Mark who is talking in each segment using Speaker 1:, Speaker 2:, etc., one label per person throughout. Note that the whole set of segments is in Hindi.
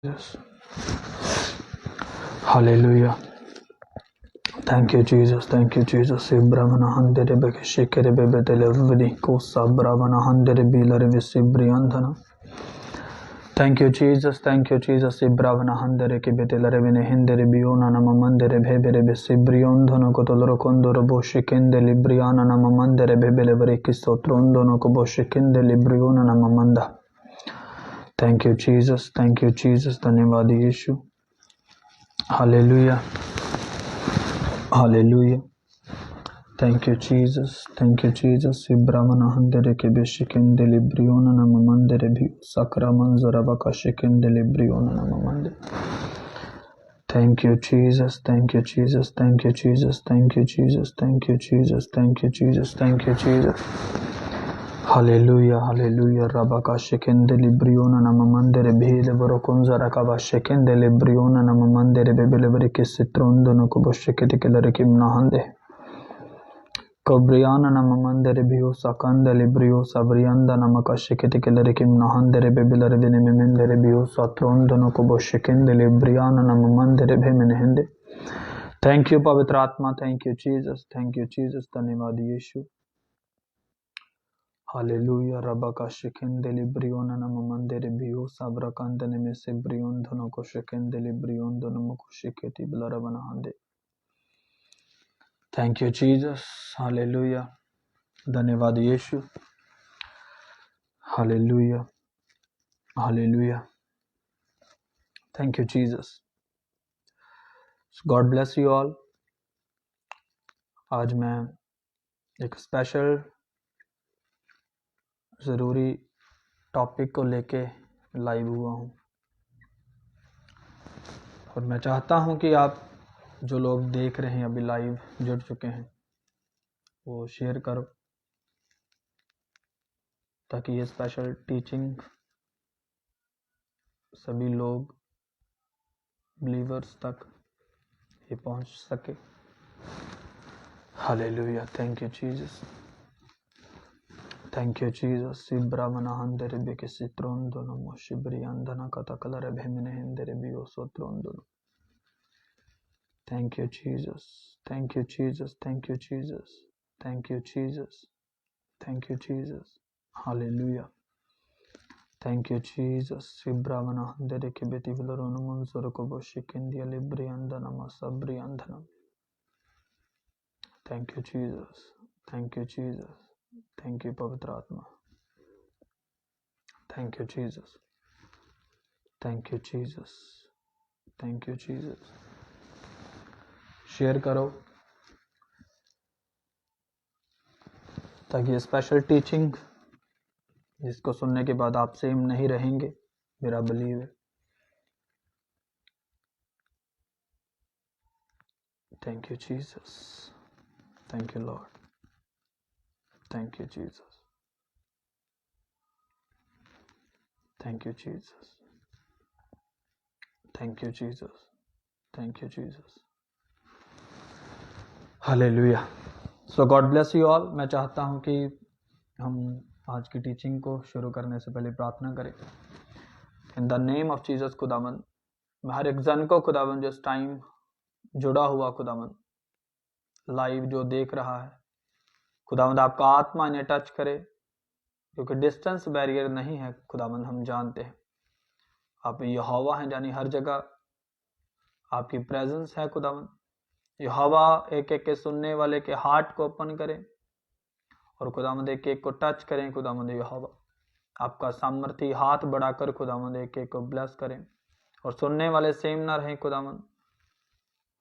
Speaker 1: Jesus. Hallelujah. Thank you, Jesus. Thank you, Jesus. Ibramana handere beke shikere bebe delevri kosa bravana handere bilare visibriandana. Thank you, Jesus. Thank you, Jesus. Ibravana handere ke betelare vene hendere biona nama mandere bebere visibriandana kotoloro kondoro boshikende libriana nama mandere bebele vreki sotrondano ko boshikende libriona nama manda. Thank you, Jesus. Thank you, Jesus. धन्यवाद यीशु. Hallelujah. Hallelujah. Thank you, Jesus. Thank you, Jesus. Ibramana handere ke beshikende libriona nama mandere bi sakra manzara baka shikende libriona nama mande. Thank you, Jesus. Thank you, Jesus. Thank you, Jesus. Thank you, Jesus. Thank you, Jesus. Thank you, Jesus. Thank you, Jesus. Hallelujah, hallelujah. Rabaka shekende libriona nama mandere bhele vorokonza rakaba shekende libriona nama mandere bebele verike sitrondo no kobo shekete kelere kimna hande. Kobriana nama mandere bio sakanda librio sabrianda nama ka shekete kelere kimna handere bebele revene memendere bio satrondo no kobo shekende libriana nama mandere bhemene hende. Thank you, Pavitra Atma. Thank you, Jesus. Thank you, Jesus. धन्यवाद यीशु. Hallelujah. Rabaka shekendeli briona nama mandere bio sabra kandane me se brion dono ko shekendeli brion dono mo ko sheketi blarabana hande. Thank you, Jesus. Hallelujah. धन्यवाद यीशु. Hallelujah. Hallelujah. Thank you, Jesus. So God bless you all. आज मैं एक स्पेशल ज़रूरी टॉपिक को लेके लाइव हुआ हूँ और मैं चाहता हूँ कि आप जो लोग देख रहे हैं अभी लाइव जुड़ चुके हैं वो शेयर करो ताकि ये स्पेशल टीचिंग सभी लोग बिलीवर्स तक ये पहुंच सके. Hallelujah. Thank you Jesus. Thank you Jesus. सिब्रामना हंदरे बेके सित्रोंदोनो मोशिब्रियांदना कतकलरे भेमने हंदरे बियो सोत्रोंदोनो. Thank you, Jesus. Thank you, Jesus. Thank you, Jesus. Thank you, Jesus. Thank you, Jesus. Hallelujah. Thank you, Jesus. Sibravana handere ke beti vilorono monzoro ko boshikindia libriandana masabriandana. Thank you, Jesus. Thank you, Jesus. Thank you, Pavitra Atma. Thank you, Jesus. Thank you, Jesus. Thank you, Jesus. Share करो ताकि ये स्पेशल टीचिंग जिसको सुनने के बाद आप सेम नहीं रहेंगे, मेरा बिलीव है. Thank you, Jesus. Thank you, Lord. Thank you, Jesus. Thank you, Jesus. Thank you, Jesus. Thank you, Jesus. Hallelujah. So God bless you all. मैं चाहता हूँ कि हम आज की टीचिंग को शुरू करने से पहले प्रार्थना करें. In the name of Jesus खुदावंद, मैं हर एक जन को खुदावंद जिस टाइम जुड़ा हुआ खुदावंद लाइव जो देख रहा है खुदावंद, आपका आत्मा इन्हें टच करे क्योंकि डिस्टेंस बैरियर नहीं है खुदावंद. हम जानते हैं आप यहोवा हैं, यानी हर जगह आपकी प्रेजेंस है खुदावंद. यहोवा एक एक के सुनने वाले के हार्ट को ओपन करें और खुदावंद एक एक को टच करें. खुदावंद यहोवा आपका सामर्थी हाथ बढ़ाकर खुदावंद एक एक को ब्लेस करें और सुनने वाले सेम ना रहें खुदावंद.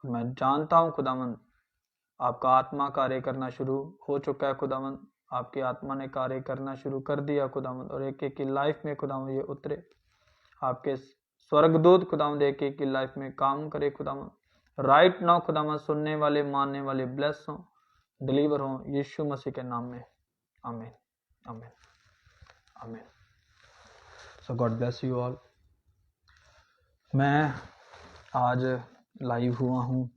Speaker 1: मैं जानता हूं खुदावंद आपका आत्मा कार्य करना शुरू हो चुका है खुदावंद. आपकी आत्मा ने कार्य करना शुरू कर दिया खुदावंद और एक एक की लाइफ में खुदावंद ये उतरे. आपके स्वर्गदूत खुदावंद एक एक की लाइफ में काम करे खुदावंद. राइट नाउ खुदावंद सुनने वाले मानने वाले ब्लेस हों, डिलीवर हों यीशु मसीह के नाम में. आमीन आमीन आमीन. सो गॉड ब्लेस यू ऑल. मैं आज लाइव हुआ हूँ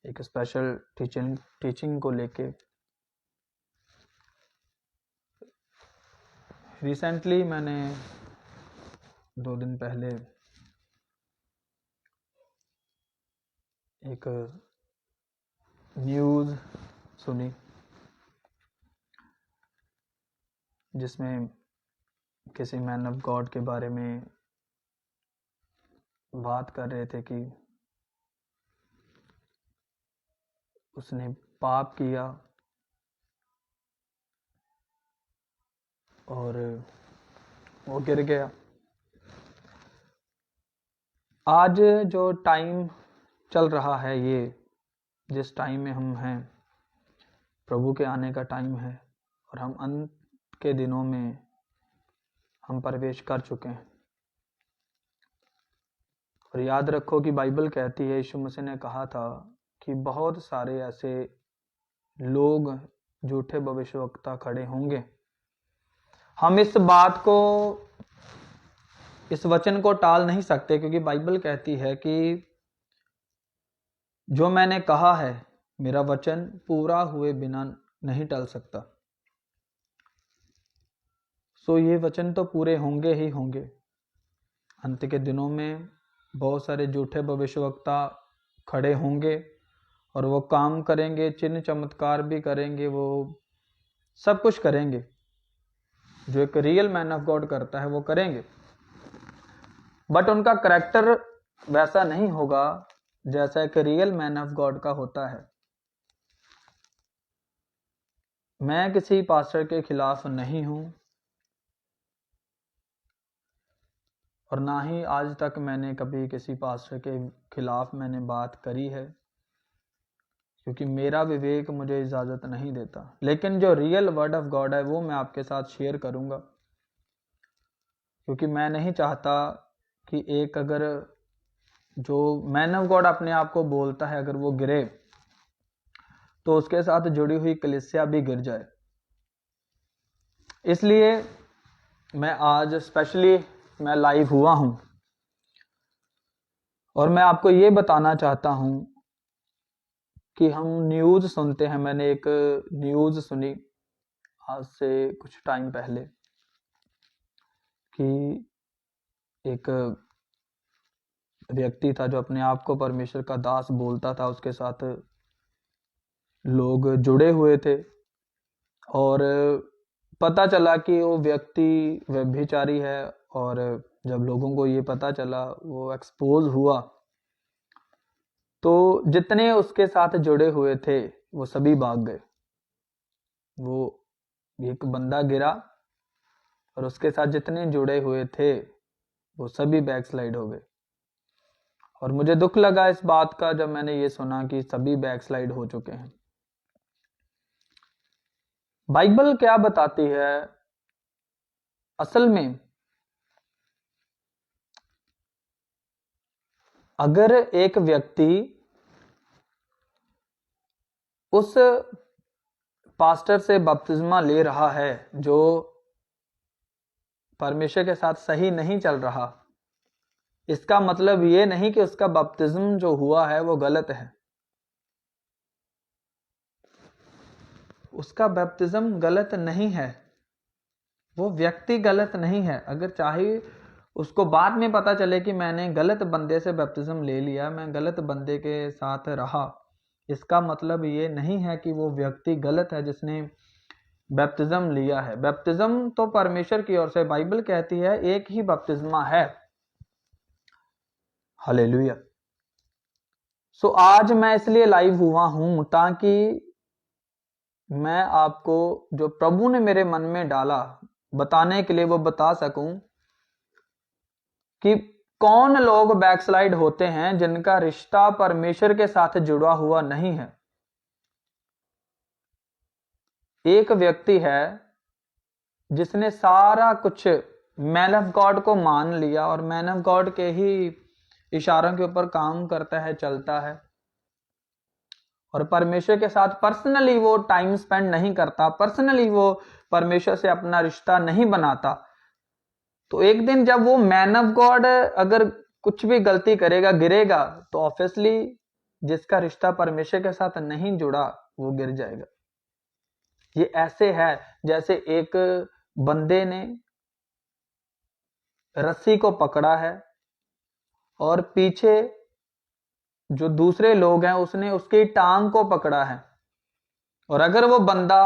Speaker 1: एक स्पेशल टीचिंग को लेके. रिसेंटली मैंने 2 दिन पहले एक न्यूज़ सुनी जिसमें किसी मैन ऑफ गॉड के बारे में बात कर रहे थे कि उसने पाप किया और वो गिर गया। आज जो टाइम चल रहा है, ये जिस टाइम में हम हैं, प्रभु के आने का टाइम है और हम अंत के दिनों में हम प्रवेश कर चुके हैं। और याद रखो कि बाइबल कहती है, यीशु मसीह ने कहा था कि बहुत सारे ऐसे लोग, झूठे भविष्यवक्ता खड़े होंगे। हम इस बात को, इस वचन को टाल नहीं सकते, क्योंकि बाइबल कहती है कि जो मैंने कहा है मेरा वचन पूरा हुए बिना नहीं टल सकता। सो ये वचन तो पूरे होंगे ही होंगे। अंत के दिनों में बहुत सारे झूठे भविष्यवक्ता खड़े होंगे और वो काम करेंगे, चिन्ह चमत्कार भी करेंगे, वो सब कुछ करेंगे जो एक रियल मैन ऑफ गॉड करता है, वो करेंगे। बट उनका करैक्टर वैसा नहीं होगा जैसा एक रियल मैन ऑफ गॉड का होता है। मैं किसी पास्टर के खिलाफ नहीं हूं और ना ही आज तक मैंने कभी किसी पास्टर के खिलाफ मैंने बात करी है, क्योंकि मेरा विवेक मुझे इजाजत नहीं देता। लेकिन जो रियल वर्ड ऑफ गॉड है वो मैं आपके साथ शेयर करूंगा, क्योंकि मैं नहीं चाहता कि एक अगर जो मैन ऑफ गॉड अपने आप को बोलता है, अगर वो गिरे तो उसके साथ जुड़ी हुई कलीसिया भी गिर जाए। इसलिए मैं आज स्पेशली मैं लाइव हुआ हूं और मैं आपको ये बताना चाहता हूं कि हम न्यूज़ सुनते हैं। मैंने एक न्यूज़ सुनी आज से कुछ टाइम पहले कि एक व्यक्ति था जो अपने आप को परमेश्वर का दास बोलता था, उसके साथ लोग जुड़े हुए थे और पता चला कि वो व्यक्ति व्यभिचारी है। और जब लोगों को ये पता चला, वो एक्सपोज हुआ, तो जितने उसके साथ जुड़े हुए थे वो सभी भाग गए। वो एक बंदा गिरा और उसके साथ जितने जुड़े हुए थे वो सभी बैकस्लाइड हो गए। और मुझे दुख लगा इस बात का जब मैंने ये सुना कि सभी बैकस्लाइड हो चुके हैं। बाइबल क्या बताती है? असल में अगर एक व्यक्ति उस पास्टर से बपतिस्मा ले रहा है जो परमेश्वर के साथ सही नहीं चल रहा, इसका मतलब ये नहीं कि उसका बपतिस्म जो हुआ है वो गलत है। उसका बपतिस्म गलत नहीं है, वो व्यक्ति गलत नहीं है। अगर चाहे उसको बाद में पता चले कि मैंने गलत बंदे से बपतिस्म ले लिया, मैं गलत बंदे के साथ रहा, इसका मतलब ये नहीं है कि वो व्यक्ति गलत है जिसने बपतिस्म लिया है। बपतिस्म तो परमेश्वर की ओर से, बाइबल कहती है एक ही बपतिस्मा है। हालेलुया। सो आज मैं इसलिए लाइव हुआ हूं ताकि मैं आपको जो प्रभु ने मेरे मन में डाला बताने के लिए वो बता सकूं कि कौन लोग बैकस्लाइड होते हैं जिनका रिश्ता परमेश्वर के साथ जुड़ा हुआ नहीं है। एक व्यक्ति है जिसने सारा कुछ मैन ऑफ गॉड को मान लिया और मैन ऑफ गॉड के ही इशारों के ऊपर काम करता है, चलता है, और परमेश्वर के साथ पर्सनली वो टाइम स्पेंड नहीं करता, पर्सनली वो परमेश्वर से अपना रिश्ता नहीं बनाता। तो एक दिन जब वो मैन ऑफ गॉड अगर कुछ भी गलती करेगा, गिरेगा, तो ऑब्वियसली जिसका रिश्ता परमेश्वर के साथ नहीं जुड़ा वो गिर जाएगा। ये ऐसे है जैसे एक बंदे ने रस्सी को पकड़ा है और पीछे जो दूसरे लोग हैं उसने उसकी टांग को पकड़ा है, और अगर वो बंदा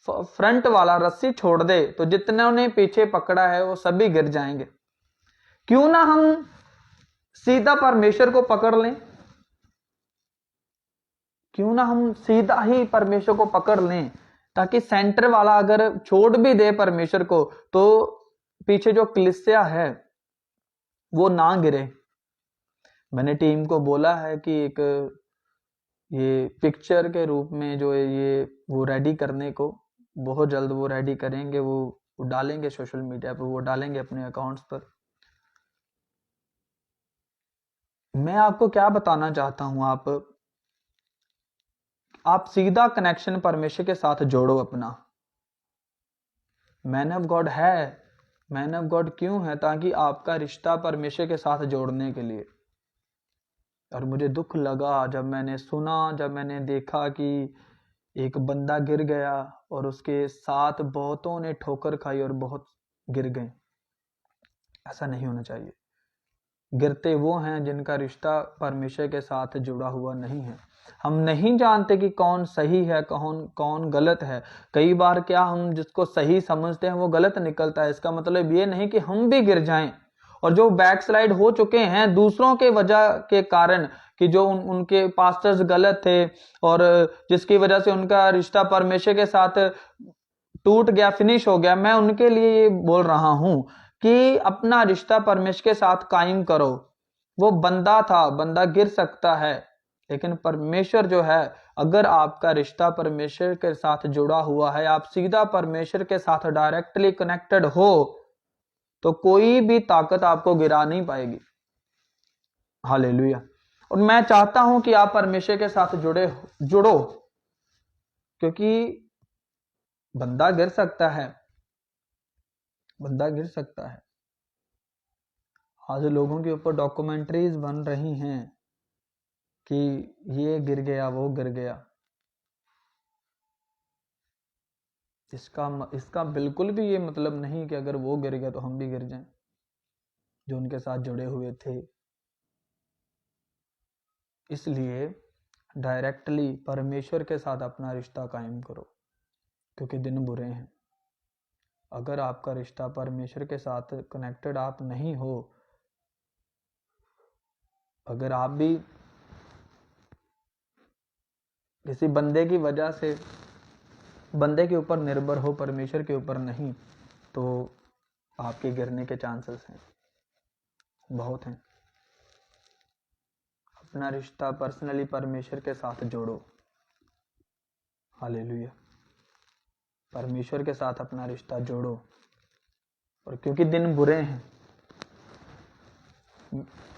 Speaker 1: फ्रंट वाला रस्सी छोड़ दे तो जितने ने पीछे पकड़ा है वो सभी गिर जाएंगे। क्यों ना हम सीधा परमेश्वर को पकड़ लें, क्यों ना हम सीधा ही परमेश्वर को पकड़ लें, ताकि सेंटर वाला अगर छोड़ भी दे परमेश्वर को तो पीछे जो कलीसिया है वो ना गिरे। मैंने टीम को बोला है कि एक ये पिक्चर के रूप में जो ये वो रेडी करने को बहुत जल्द वो रेडी करेंगे, वो डालेंगे सोशल मीडिया पर, वो डालेंगे अपने अकाउंट्स पर। मैं आपको क्या बताना चाहता हूं, आप सीधा कनेक्शन परमेश्वर के साथ जोड़ो अपना। मैन ऑफ गॉड है, मैन ऑफ गॉड क्यों है? ताकि आपका रिश्ता परमेश्वर के साथ जोड़ने के लिए। और मुझे दुख लगा जब मैंने सुना, जब मैंने देखा कि एक बंदा गिर गया और उसके साथ बहुतों ने ठोकर खाई और बहुत गिर गए। ऐसा नहीं होना चाहिए। गिरते वो हैं जिनका रिश्ता परमेश्वर के साथ जुड़ा हुआ नहीं है। हम नहीं जानते कि कौन सही है, कौन गलत है। कई बार क्या हम जिसको सही समझते हैं वो गलत निकलता है। इसका मतलब ये नहीं कि हम भी गिर जाएं। और जो बैकस्लाइड हो चुके हैं दूसरों के वजह के कारण, कि जो उनके पास्टर्स गलत थे और जिसकी वजह से उनका रिश्ता परमेश्वर के साथ टूट गया, फिनिश हो गया, मैं उनके लिए ये बोल रहा हूं कि अपना रिश्ता परमेश्वर के साथ कायम करो। वो बंदा था, बंदा गिर सकता है, लेकिन परमेश्वर जो है, अगर आपका रिश्ता परमेश्वर के साथ जुड़ा हुआ है, आप सीधा परमेश्वर के साथ डायरेक्टली कनेक्टेड हो, तो कोई भी ताकत आपको गिरा नहीं पाएगी। हालेलुया। और मैं चाहता हूं कि आप परमेश्वर के साथ जुड़ो, क्योंकि बंदा गिर सकता है, बंदा गिर सकता है। आज लोगों के ऊपर डॉक्यूमेंट्रीज बन रही हैं कि ये गिर गया, वो गिर गया। इसका बिल्कुल भी ये मतलब नहीं कि अगर वो गिर गया तो हम भी गिर जाएं, जो उनके साथ जुड़े हुए थे। इसलिए डायरेक्टली परमेश्वर के साथ अपना रिश्ता कायम करो, क्योंकि दिन बुरे हैं। अगर आपका रिश्ता परमेश्वर के साथ कनेक्टेड आप नहीं हो, अगर आप भी किसी बंदे की वजह से बंदे के ऊपर निर्भर हो, परमेश्वर के ऊपर नहीं, तो आपके गिरने के चांसेस हैं, बहुत हैं। अपना रिश्ता पर्सनली परमेश्वर के साथ जोड़ो। हालेलुया। परमेश्वर के साथ अपना रिश्ता जोड़ो, और क्योंकि दिन बुरे हैं।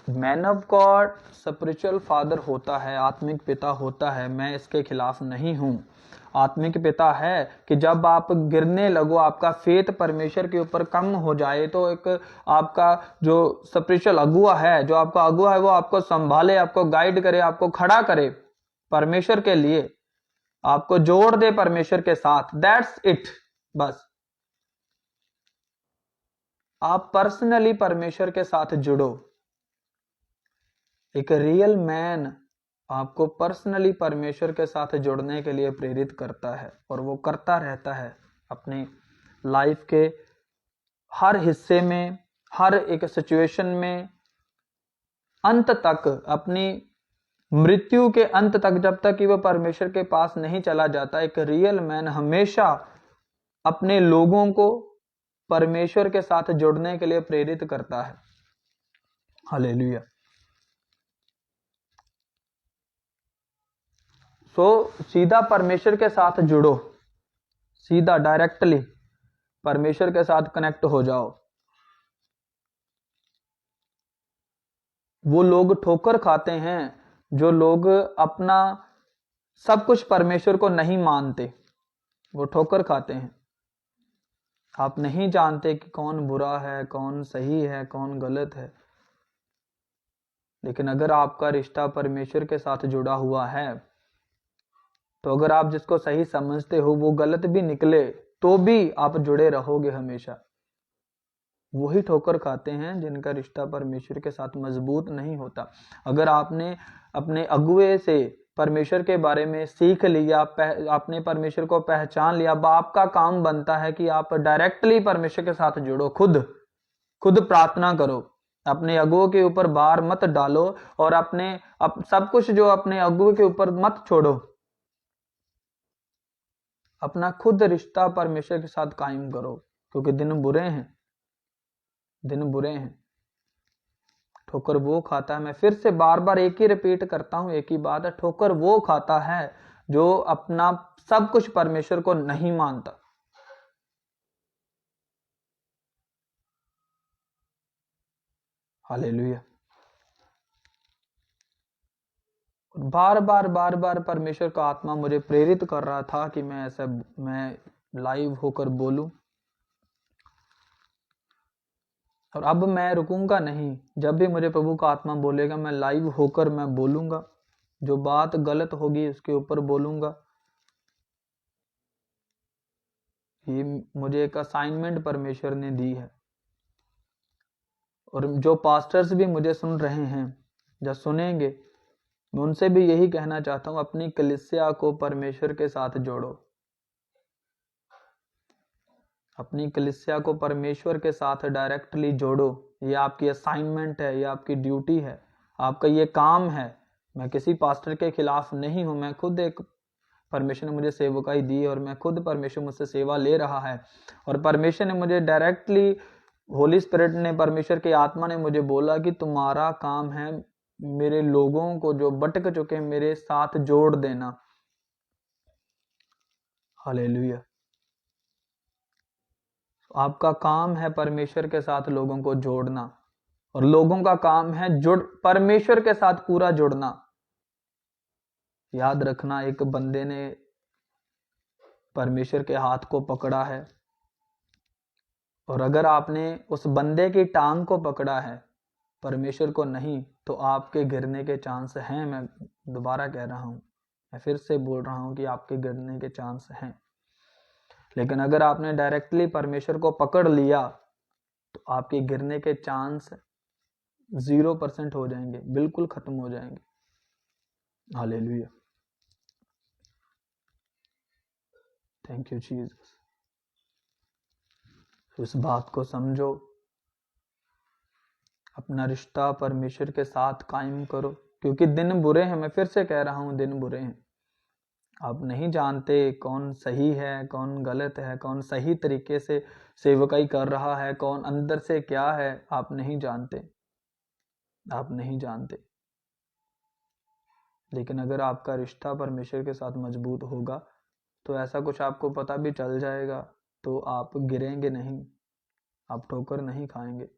Speaker 1: Man of God spiritual father होता है, आत्मिक पिता होता है, मैं इसके खिलाफ नहीं हूं। आत्मिक पिता है कि जब आप गिरने लगो, आपका फेथ परमेश्वर के ऊपर कम हो जाए, तो एक आपका जो स्पिरिचुअल अगुआ है, जो आपका अगुआ है, वो आपको संभाले, आपको गाइड करे, आपको खड़ा करे परमेश्वर के लिए, आपको जोड़ दे परमेश्वर के साथ। That's it. बस आप पर्सनली परमेश्वर के साथ जुड़ो। एक रियल मैन आपको पर्सनली परमेश्वर के साथ जुड़ने के लिए प्रेरित करता है, और वो करता रहता है अपनी लाइफ के हर हिस्से में, हर एक सिचुएशन में, अंत तक, अपनी मृत्यु के अंत तक, जब तक कि वो परमेश्वर के पास नहीं चला जाता। एक रियल मैन हमेशा अपने लोगों को परमेश्वर के साथ जुड़ने के लिए प्रेरित करता है। हालेलुया। सीधा परमेश्वर के साथ जुड़ो, सीधा डायरेक्टली परमेश्वर के साथ कनेक्ट हो जाओ। वो लोग ठोकर खाते हैं जो लोग अपना सब कुछ परमेश्वर को नहीं मानते, वो ठोकर खाते हैं। आप नहीं जानते कि कौन बुरा है, कौन सही है, कौन गलत है। लेकिन अगर आपका रिश्ता परमेश्वर के साथ जुड़ा हुआ है, तो अगर आप जिसको सही समझते हो वो गलत भी निकले, तो भी आप जुड़े रहोगे हमेशा। वही ठोकर खाते हैं जिनका रिश्ता परमेश्वर के साथ मजबूत नहीं होता। अगर आपने अपने अगुए से परमेश्वर के बारे में सीख लिया, आपने परमेश्वर को पहचान लिया, अब आपका काम बनता है कि आप डायरेक्टली परमेश्वर के साथ जुड़ो। खुद प्रार्थना करो, अपने अगुओं के ऊपर भार मत डालो और सब कुछ जो अपने अगुओं के ऊपर मत छोड़ो। अपना खुद रिश्ता परमेश्वर के साथ कायम करो, क्योंकि दिन बुरे हैं। ठोकर वो खाता है, मैं फिर से बार बार एक ही रिपीट करता हूं, एक ही बात है, ठोकर वो खाता है जो अपना सब कुछ परमेश्वर को नहीं मानता। हालेलुया। बार बार परमेश्वर का आत्मा मुझे प्रेरित कर रहा था कि मैं लाइव होकर बोलूं, और अब मैं रुकूंगा नहीं। जब भी मुझे प्रभु का आत्मा बोलेगा, मैं लाइव होकर मैं बोलूंगा। जो बात गलत होगी उसके ऊपर बोलूंगा। ये मुझे एक असाइनमेंट परमेश्वर ने दी है। और जो पास्टर्स भी मुझे सुन रहे हैं, जब सुनेंगे, मैं उनसे भी यही कहना चाहता हूं, अपनी कलीसिया को परमेश्वर के साथ जोड़ो। अपनी कलीसिया को परमेश्वर के साथ डायरेक्टली जोड़ो। ये आपकी असाइनमेंट है, ये आपकी ड्यूटी है, आपका ये काम है। मैं किसी पास्टर के खिलाफ नहीं हूं, मैं खुद एक परमेश्वर ने मुझे सेवकाई दी और मैं खुद परमेश्वर मुझसे सेवा ले रहा है। और परमेश्वर ने मुझे डायरेक्टली, होली स्पिरिट ने, परमेश्वर के आत्मा ने मुझे बोला कि तुम्हारा काम है मेरे लोगों को जो भटक चुके मेरे साथ जोड़ देना। हालेलुया। आपका काम है परमेश्वर के साथ लोगों को जोड़ना, और लोगों का काम है परमेश्वर के साथ पूरा जुड़ना। याद रखना, एक बंदे ने परमेश्वर के हाथ को पकड़ा है, और अगर आपने उस बंदे की टांग को पकड़ा है, परमेश्वर को नहीं, तो आपके गिरने के चांस हैं। मैं दोबारा कह रहा हूं, मैं फिर से बोल रहा हूं कि आपके गिरने के चांस हैं। लेकिन अगर आपने डायरेक्टली परमेश्वर को पकड़ लिया, तो आपके गिरने के चांस 0% हो जाएंगे, बिल्कुल खत्म हो जाएंगे। हालेलुया। Thank you Jesus. इस बात को समझो, अपना रिश्ता परमेश्वर के साथ कायम करो, क्योंकि दिन बुरे हैं। मैं फिर से कह रहा हूं, दिन बुरे हैं। आप नहीं जानते कौन सही है, कौन गलत है, कौन सही तरीके से सेवकाई कर रहा है, कौन अंदर से क्या है, आप नहीं जानते। लेकिन अगर आपका रिश्ता परमेश्वर के साथ मजबूत होगा, तो ऐसा कुछ आपको पता भी चल जाएगा, तो आप गिरेंगे नहीं, आप ठोकर नहीं खाएंगे।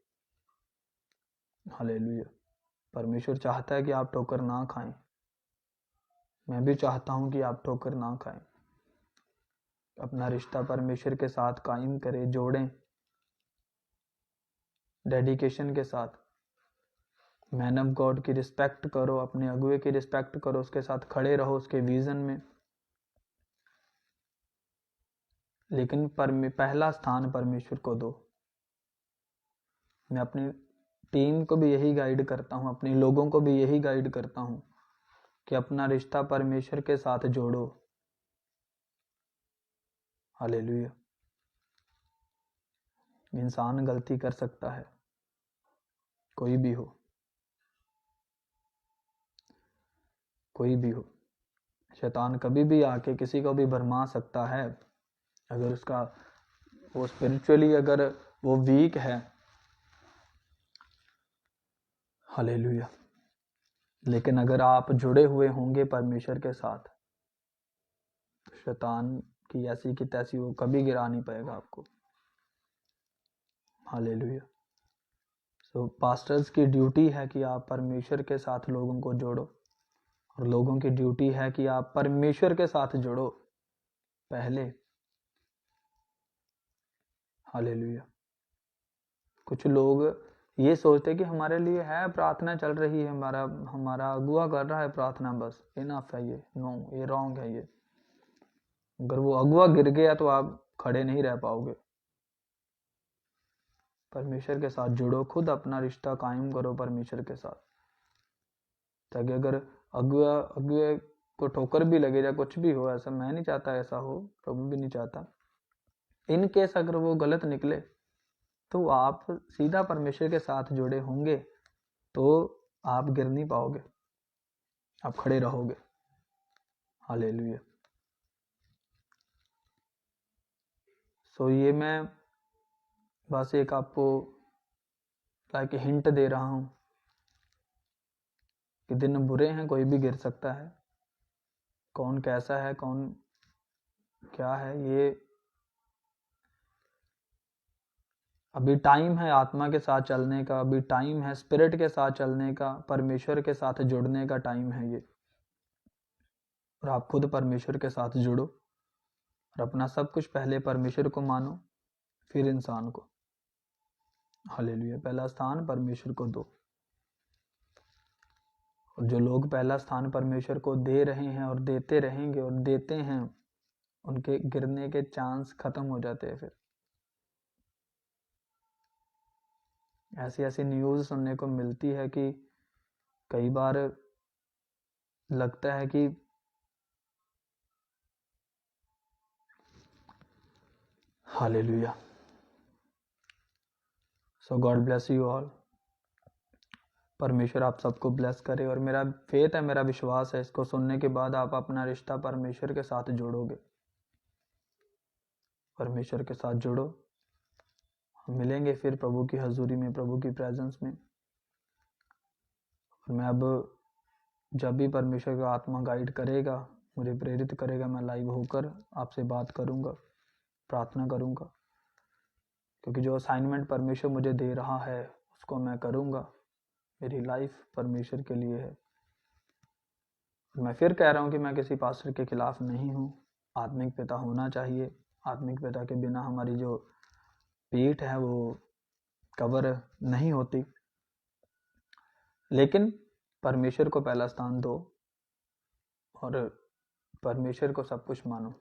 Speaker 1: हालेलुया। परमेश्वर चाहता है कि आप ठोकर ना खाएं। मैं भी चाहता हूं कि आप ठोकर ना खाएं। अपना रिश्ता परमेश्वर के साथ कायम करें, जोड़ें डेडिकेशन के साथ। मैन ऑफ गॉड की रिस्पेक्ट करो, अपने अगुए की रिस्पेक्ट करो, उसके साथ खड़े रहो उसके विजन में। लेकिन पहला स्थान परमेश्वर को दो। मैं अपनी टीम को भी यही गाइड करता हूं, अपने लोगों को भी यही गाइड करता हूं कि अपना रिश्ता परमेश्वर के साथ जोड़ो। हालेलुया। इंसान गलती कर सकता है, कोई भी हो। शैतान कभी भी आके किसी को भी भरमा सकता है, अगर उसका वो स्पिरिचुअली अगर वो वीक है। हालेलुया। लेकिन अगर आप जुड़े हुए होंगे परमेश्वर के साथ, तो शैतान की ऐसी की तैसी वो कभी गिरा नहीं पाएगा आपको। हालेलुया। सो पास्टर्स की ड्यूटी है कि आप परमेश्वर के साथ लोगों को जोड़ो, और लोगों की ड्यूटी है कि आप परमेश्वर के साथ जुड़ो पहले। हालेलुया। कुछ लोग ये सोचते कि हमारे लिए है, प्रार्थना चल रही है, हमारा अगुआ कर रहा है प्रार्थना, बस इनफ है। ये नो, ये रॉन्ग है। ये अगर वो अगुआ गिर गया तो आप खड़े नहीं रह पाओगे। परमेश्वर के साथ जुड़ो, खुद अपना रिश्ता कायम करो परमेश्वर के साथ, ताकि अगर अगुए को ठोकर भी लगे या कुछ भी हो, ऐसा मैं नहीं चाहता ऐसा हो, प्रभु भी नहीं चाहता, इन केस अगर वो गलत निकले तो आप सीधा परमेश्वर के साथ जुड़े होंगे तो आप गिर नहीं पाओगे, आप खड़े रहोगे। हालेलुया। सो ये मैं बस एक आपको लाइक हिंट दे रहा हूं कि दिन बुरे हैं, कोई भी गिर सकता है, कौन कैसा है, कौन क्या है, ये अभी टाइम है आत्मा के साथ चलने का, अभी टाइम है स्पिरिट के साथ चलने का, परमेश्वर के साथ जुड़ने का टाइम है ये। और आप खुद परमेश्वर के साथ जुड़ो और अपना सब कुछ पहले परमेश्वर को मानो, फिर इंसान को। हालेलुया। पहला स्थान परमेश्वर को दो। और जो लोग पहला स्थान परमेश्वर को दे रहे हैं और देते रहेंगे और देते हैं, उनके गिरने के चांस खत्म हो जाते हैं। फिर ऐसी ऐसी न्यूज़ सुनने को मिलती है कि कई बार लगता है कि hallelujah. So God bless you all. परमेश्वर आप सबको ब्लेस करे। और मेरा फेथ है, मेरा विश्वास है, इसको सुनने के बाद आप अपना रिश्ता परमेश्वर के साथ जोड़ोगे। परमेश्वर के साथ जुड़ो। हम मिलेंगे फिर प्रभु की हजूरी में, प्रभु की प्रेजेंस में। और मैं अब जब भी परमेश्वर का आत्मा गाइड करेगा, मुझे प्रेरित करेगा, मैं लाइव होकर आपसे बात करूंगा, प्रार्थना करूंगा, क्योंकि जो असाइनमेंट परमेश्वर मुझे दे रहा है उसको मैं करूंगा। मेरी लाइफ परमेश्वर के लिए है। मैं फिर कह रहा हूं कि मैं किसी पास्टर के खिलाफ नहीं हूं। आत्मिक पिता होना चाहिए। आत्मिक पिता के बिना हमारी जो पीठ है वो कवर नहीं होती। लेकिन परमेश्वर को पहला स्थान दो और परमेश्वर को सब कुछ मानो।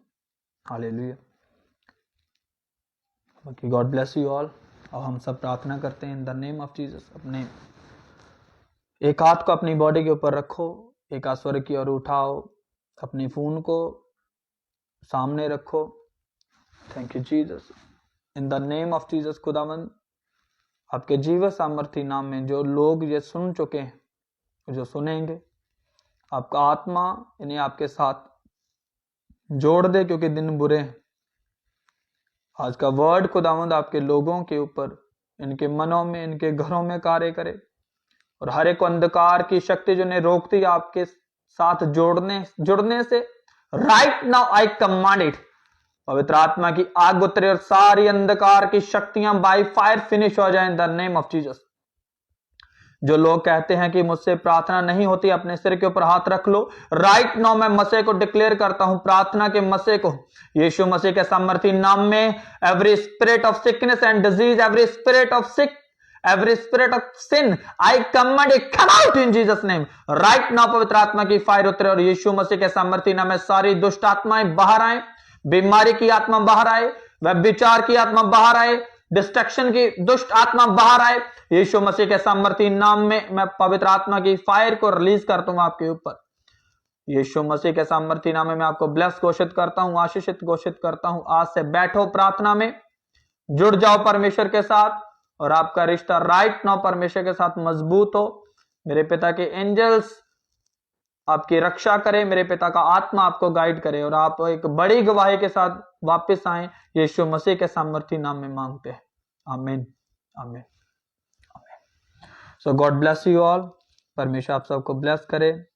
Speaker 1: हालेलुया। बाकी गॉड ब्लेस यू ऑल। और हम सब प्रार्थना करते हैं in the name of Jesus. अपने एक हाथ को अपनी बॉडी के ऊपर रखो, एक हाथ स्वर्ग की ओर उठाओ, अपनी फोन को सामने रखो। Thank you Jesus. In the name of Jesus खुदावंद, आपके जीवन सामर्थी नाम में जो लोग ये सुन चुके हैं, जो सुनेंगे, आपका आत्मा इन्हें आपके साथ जोड़ दे, क्योंकि दिन बुरे हैं। आज का वर्ड खुदावंद आपके लोगों के ऊपर, इनके मनों में, इनके घरों में कार्य करे। और हर एक अंधकार की शक्ति जो ने रोकती आपके साथ जुड़ने से, right now I command it, पवित्र आत्मा की आग उतरे और सारी अंधकार की शक्तियां बाय फायर फिनिश हो जाए in the name of Jesus. जो लोग कहते हैं कि मुझसे प्रार्थना नहीं होती, अपने सिर के ऊपर हाथ रख लो। राइट नाउ मैं मसीह को डिक्लेयर करता हूं, प्रार्थना के मसीह को, यीशु मसीह के सामर्थी नाम में, every spirit of sickness and disease, every spirit of sick, every spirit of sin, I command it, come out in Jesus name right now। पवित्र आत्मा की फायर उतरे और यीशु मसीह के सामर्थी नाम में सारी दुष्ट आत्माएं बाहर आए, बीमारी की आत्मा बाहर आए, व्यभिचार की आत्मा बाहर आए, डिस्ट्रक्शन की दुष्ट आत्मा बाहर आए। यीशु मसीह के सामर्थी नाम में मैं पवित्र आत्मा की फायर को रिलीज करता हूं आपके ऊपर। यीशु मसीह के सामर्थी नाम में मैं आपको ब्लेस घोषित करता हूं, आशीषित घोषित करता हूं। आज से बैठो प्रार्थना में, जुड़ जाओ परमेश्वर के साथ और आपका रिश्ता राइट नाउ परमेश्वर के साथ मजबूत हो। मेरे पिता के एंजल्स आपकी रक्षा करें, मेरे पिता का आत्मा आपको गाइड करे और आप एक बड़ी गवाही के साथ वापस आए। यीशु मसीह के सामर्थी नाम में मांगते हैं, आमीन आमीन आमीन। सो गॉड ब्लेस यू ऑल। परमेश्वर आप सबको ब्लेस करे।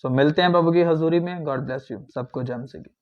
Speaker 1: सो मिलते हैं प्रभु की हजूरी में। गॉड ब्लेस यू सबको। जय मसीह की।